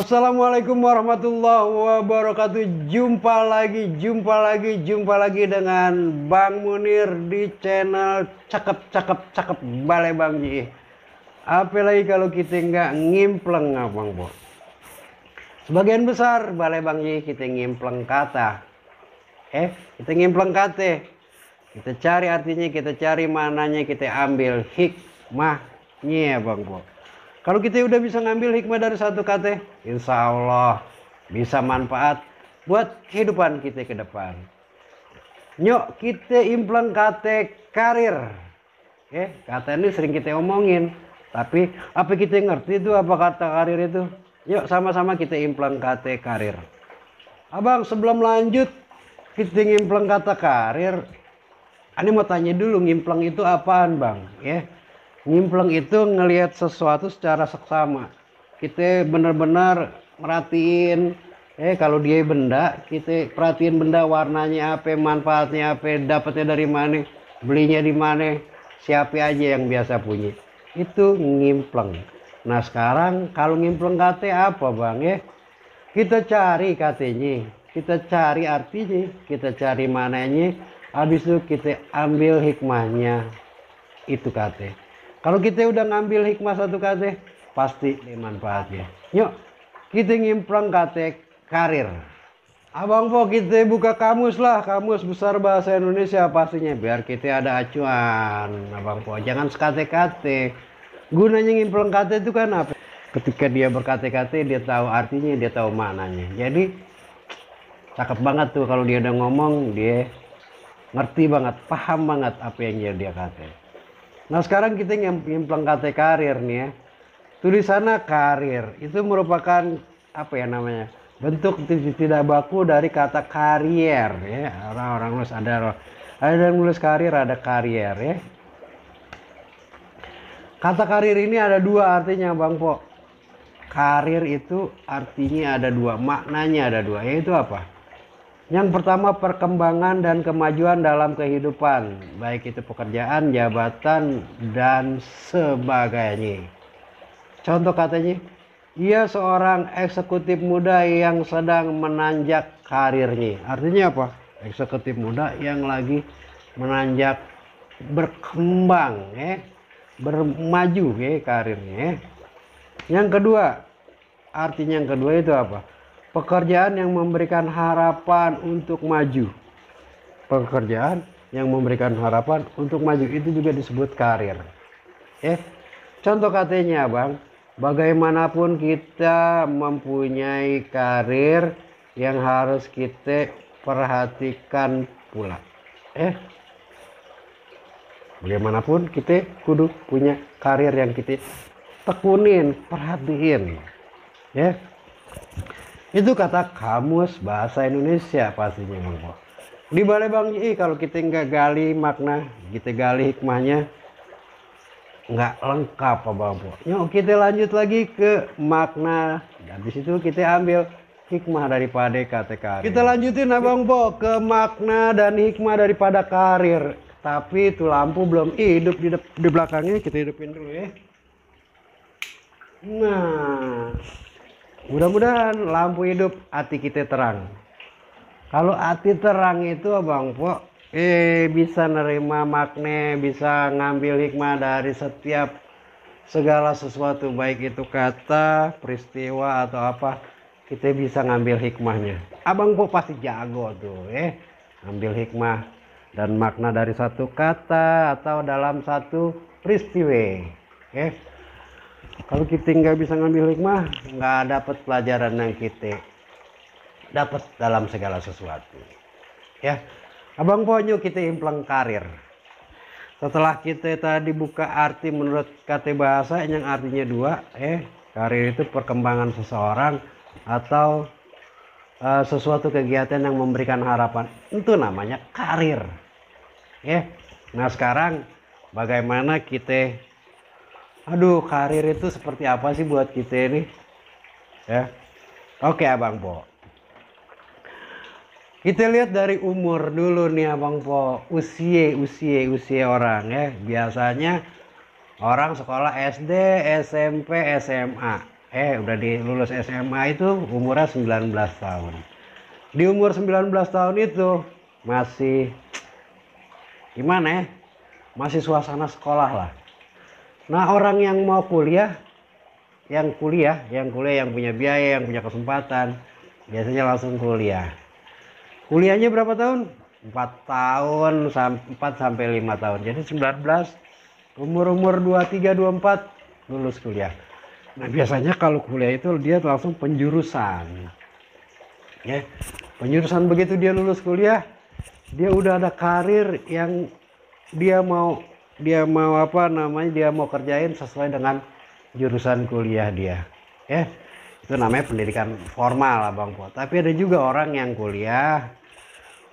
Assalamualaikum warahmatullahi wabarakatuh. Jumpa lagi dengan Bang Munir di channel cakep Balai Bang Ji. Apalagi kalau kita nggak ngimpleng abang bo. Sebagian besar Balai Bang Ji kita ngimpleng kata. Kita ngimpleng kata. Kita cari artinya, kita cari mananya, kita ambil hikmahnya bang bo. Kalau kita udah bisa ngambil hikmah dari satu kata, insya Allah bisa manfaat buat kehidupan kita ke depan. Nyok kita impleng kata karir. Kata ini sering kita omongin, tapi apa kita ngerti itu apa kata karir itu? Yuk sama-sama kita impleng kata karir. Abang sebelum lanjut kita ngimpleng kata karir, ini mau tanya dulu ngimpleng itu apaan bang? Ngimpleng itu ngelihat sesuatu secara seksama. Kita benar-benar merhatiin, kalau dia benda, kita perhatiin benda warnanya apa, manfaatnya apa, dapatnya dari mana, belinya di mana, siapa aja yang biasa punya. Itu ngimpleng. Nah sekarang kalau ngimpleng kata apa bang Kita cari katanya, kita cari artinya, kita cari mananya, habis itu kita ambil hikmahnya itu kata. Kalau kita udah ngambil hikmah satu kata, pasti manfaatnya. Yuk, kita ngimpleng kata karir. Abang po kita buka kamus lah, kamus besar bahasa Indonesia pastinya, biar kita ada acuan. Abang po, jangan sekate-kate. Gunanya ngimpleng kata itu kan apa? Ketika dia berkata-kata, dia tahu artinya, dia tahu maknanya. Jadi, cakep banget tuh kalau dia udah ngomong, dia ngerti banget, paham banget apa yang dia kata. Nah sekarang kita ngimpleng kata karir nih ya. Tulisannya karir itu merupakan apa ya namanya? Bentuk tidak baku dari kata karier ya. Orang-orang nulis ada yang nulis karir, ada karier ya. Kata karir ini ada dua artinya Bang Po. Karir itu artinya ada dua, maknanya ada dua, yaitu apa? Yang pertama perkembangan dan kemajuan dalam kehidupan, baik itu pekerjaan, jabatan, dan sebagainya. Contoh katanya, ia seorang eksekutif muda yang sedang menanjak karirnya. Artinya apa? Eksekutif muda yang lagi menanjak berkembang, bermaju karirnya. Yang kedua, artinya yang kedua itu apa? Pekerjaan yang memberikan harapan untuk maju. Pekerjaan yang memberikan harapan untuk maju itu juga disebut karir. Contoh katanya bang, bagaimanapun kita mempunyai karir yang harus kita perhatikan pula. Bagaimanapun kita kudu punya karir yang kita tekunin, perhatiin. Itu kata kamus bahasa Indonesia pastinya bang Po. Di Balai Bang Ji kalau kita nggak gali makna, kita gali hikmahnya, nggak lengkap bang Po. Yuk kita lanjut lagi ke makna. Dan di situ kita ambil hikmah daripada kata karir. Kita lanjutin abang Po ke makna dan hikmah daripada karir. Tapi itu lampu belum hidup di belakangnya, kita hidupin dulu ya. Nah. Mudah-mudahan lampu hidup, hati kita terang. Kalau hati terang itu abang Po, bisa nerima makna, bisa ngambil hikmah dari setiap segala sesuatu, baik itu kata, peristiwa atau apa, kita bisa ngambil hikmahnya. Abang Po pasti jago tuh, ngambil hikmah dan makna dari satu kata atau dalam satu peristiwa. Kalau kita nggak bisa ngambil hikmah, nggak dapat pelajaran yang kita dapat dalam segala sesuatu. Abang Ponyo kita impleng karir. Setelah kita tadi buka arti menurut kata bahasa yang artinya dua, karir itu perkembangan seseorang atau sesuatu kegiatan yang memberikan harapan. Itu namanya karir. Nah sekarang bagaimana kita karir itu seperti apa sih buat kita ini? Oke abang Po. Kita lihat dari umur dulu nih abang Po. Usia orang Biasanya orang sekolah SD, SMP, SMA. udah lulus SMA itu umurnya 19 tahun. Di umur 19 tahun itu masih gimana ya? Masih suasana sekolah lah. Nah, orang yang mau kuliah, yang punya biaya, yang punya kesempatan, biasanya langsung kuliah. Kuliahnya berapa tahun? 4 tahun, 4 sampai 5 tahun. Jadi 19, umur 23, 24 lulus kuliah. Nah, biasanya kalau kuliah itu dia langsung penjurusan. Ya. Penjurusan begitu dia lulus kuliah, dia udah ada karir yang dia mau dia mau kerjain sesuai dengan jurusan kuliah dia. Ya. Itu namanya pendidikan formal, Abang Po. Tapi ada juga orang yang kuliah,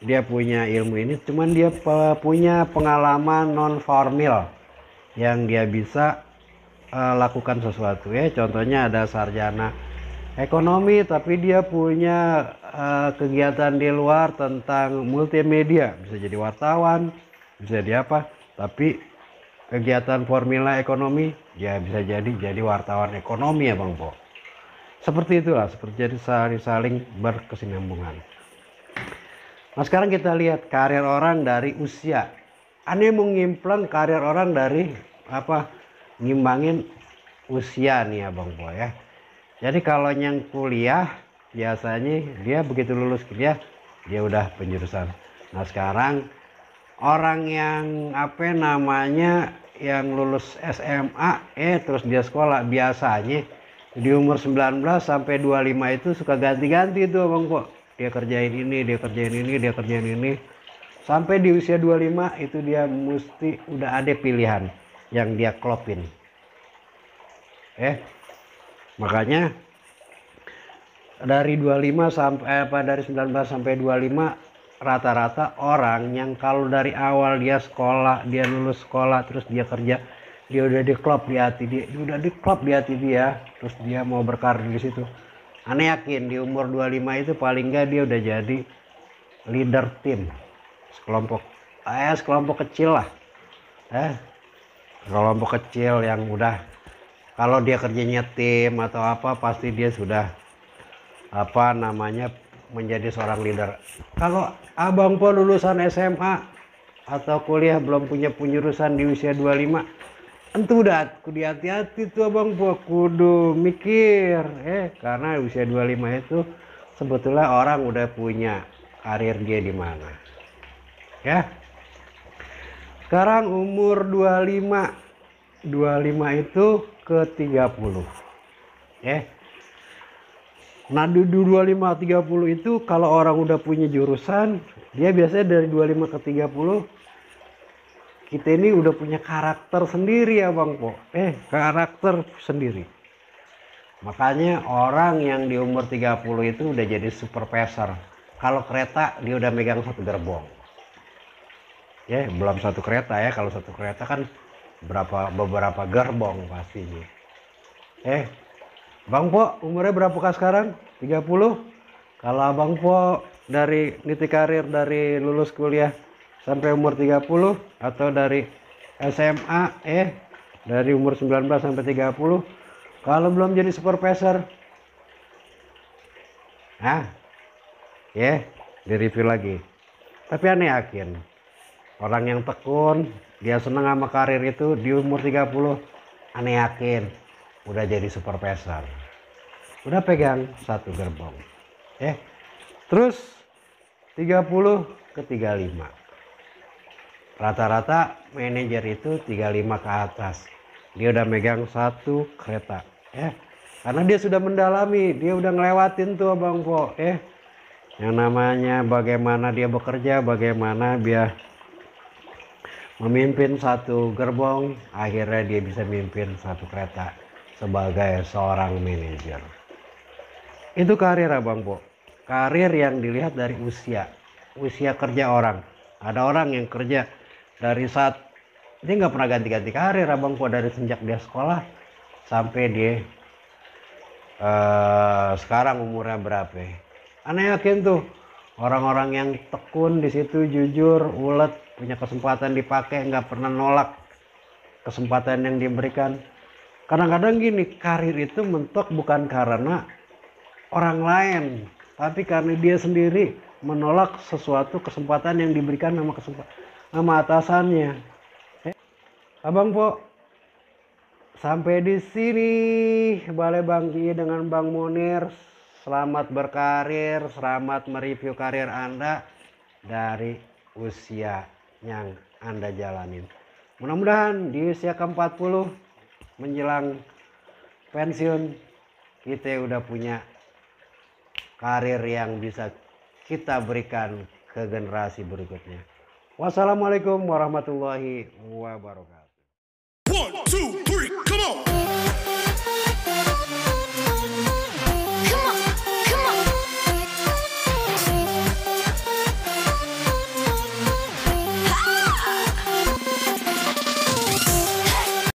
dia punya ilmu ini, cuman dia punya pengalaman non formal yang dia bisa lakukan sesuatu ya. Contohnya ada sarjana ekonomi tapi dia punya kegiatan di luar tentang multimedia, bisa jadi wartawan, bisa jadi apa, tapi kegiatan formula ekonomi ya bisa jadi wartawan ekonomi ya Bang Po. Seperti itulah, seperti jadi saling berkesinambungan. Nah, sekarang kita lihat karir orang dari usia. Aneh mengimplang karir orang dari ngimbangin usia nih ya Bang Po ya. Jadi kalau yang kuliah biasanya dia begitu lulus kuliah dia udah penjurusan. Nah, sekarang orang yang yang lulus SMA terus dia sekolah, biasanya di umur 19 sampai 25 itu suka ganti-ganti itu Bang Po. Dia kerjain ini, dia kerjain ini, dia kerjain ini. Sampai di usia 25 itu dia mesti udah ada pilihan yang dia klopin. Makanya dari 25 sampai dari 19 sampai 25 rata-rata orang yang kalau dari awal dia sekolah, dia lulus sekolah terus dia kerja, dia udah diklop di hati dia, terus dia mau berkarir di situ. Aneh yakin di umur 25 itu paling enggak dia udah jadi leader tim sekelompok kecil lah. Kelompok kecil yang udah kalau dia kerjanya tim atau apa pasti dia sudah menjadi seorang leader. Kalau Abang Po lulusan SMA atau kuliah belum punya penjurusan di usia 25, entu udah kudu hati-hati tuh Abang Po, kudu mikir karena usia 25 itu sebetulnya orang udah punya karir dia di mana. Ya. Sekarang umur 25 itu ke 30. Nah, di 25 30 itu kalau orang udah punya jurusan, dia biasanya dari 25 ke 30 kita ini udah punya karakter sendiri ya Bang Po. Karakter sendiri. Makanya orang yang di umur 30 itu udah jadi supervisor. Kalau kereta dia udah megang satu gerbong. Belum satu kereta ya. Kalau satu kereta kan beberapa gerbong pastinya. Bang Po umurnya berapa sekarang? 30. Kalau Abang Po dari niti karir dari lulus kuliah sampai umur 30 atau dari SMA dari umur 19 sampai 30, kalau belum jadi supervisor di review lagi. Tapi aneh yakin orang yang tekun dia senang sama karir itu di umur 30 aneh yakin udah jadi supervisor, udah pegang satu gerbong. Terus 30 ke 35 rata-rata manajer itu 35 ke atas dia udah megang satu kereta karena dia sudah mendalami, dia udah ngelewatin tuh Bang Po yang namanya bagaimana dia bekerja, bagaimana dia memimpin satu gerbong, akhirnya dia bisa memimpin satu kereta sebagai seorang manajer. Itu karir Abang Po. Karir yang dilihat dari usia kerja orang. Ada orang yang kerja dari saat dia nggak pernah ganti-ganti karir Abang Po, dari sejak dia sekolah sampai dia sekarang umurnya berapa. Aneh yakin tuh orang-orang yang tekun di situ, jujur, ulet, punya kesempatan dipakai, nggak pernah nolak kesempatan yang diberikan. Kadang-kadang gini, karir itu mentok bukan karena orang lain, tapi karena dia sendiri menolak sesuatu kesempatan yang diberikan sama atasannya. Abang Po, sampai di sini Balai Bang Ji dengan Bang Munir. Selamat berkarir, selamat mereview karir Anda dari usia yang Anda jalanin. Mudah-mudahan di usia ke-40 menjelang pensiun kita udah punya karir yang bisa kita berikan ke generasi berikutnya. Wassalamualaikum warahmatullahi wabarakatuh. 1, 2, 3, come on!